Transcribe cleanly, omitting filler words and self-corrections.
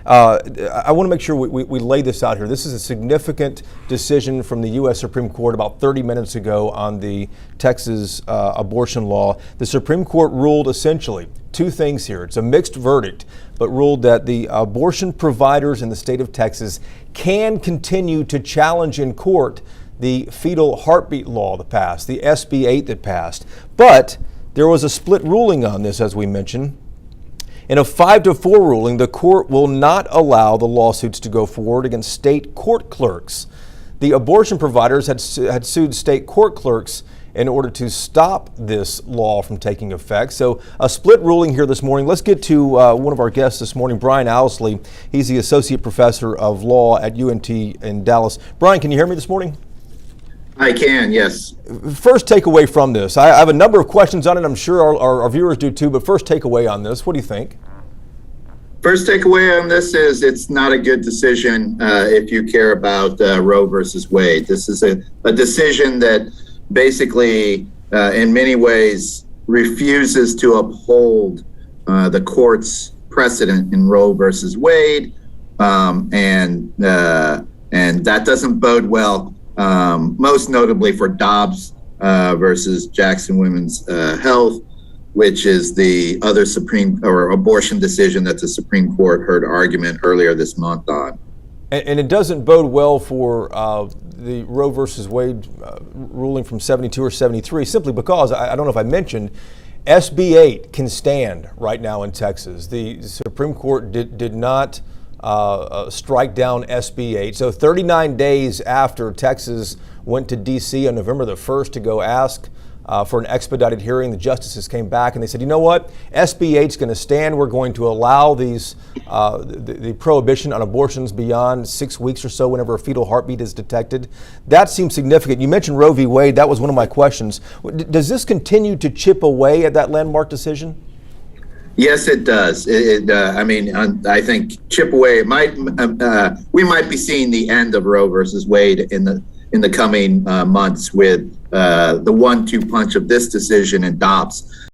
I want to make sure we lay this out here. This is a significant decision from the U.S. Supreme Court about 30 minutes ago on the Texas abortion law. The Supreme Court ruled essentially two things here. It's a mixed verdict, but ruled that the abortion providers in the state of Texas can continue to challenge in court the fetal heartbeat law that passed, the SB 8 that passed. But there was a split ruling on this, as we mentioned. In a 5-4 ruling, the court will not allow the lawsuits to go forward against state court clerks. The abortion providers had sued state court clerks in order to stop this law from taking effect. So a split ruling here this morning. Let's get to one of our guests this morning, Brian Owsley. He's the Associate Professor of Law at UNT in Dallas. Brian, can you hear me this morning? I can, yes. First takeaway from this. I have a number of questions on it. I'm sure our viewers do too, but first takeaway on this. What do you think? First takeaway on this is it's not a good decision if you care about Roe versus Wade. This is a decision that basically, in many ways, refuses to uphold the court's precedent in Roe versus Wade, and that doesn't bode well. Most notably for Dobbs versus Jackson Women's Health, which is the other abortion decision that the Supreme Court heard argument earlier this month on. And it doesn't bode well for the Roe versus Wade ruling from 72 or 73, simply because, I don't know if I mentioned, SB 8 can stand right now in Texas. The Supreme Court did not strike down SB 8. So 39 days after Texas went to D.C. on November the 1st to go ask for an expedited hearing, the justices came back and they said, you know what, SB 8 is going to stand. We're going to allow these the prohibition on abortions beyond 6 weeks or so whenever a fetal heartbeat is detected. That seems significant. You mentioned Roe v. Wade. That was one of my questions. Does this continue to chip away at that landmark decision? Yes, it does. I think chip away. It might. We might be seeing the end of Roe versus Wade in the coming months with the 1-2 punch of this decision and Dobbs.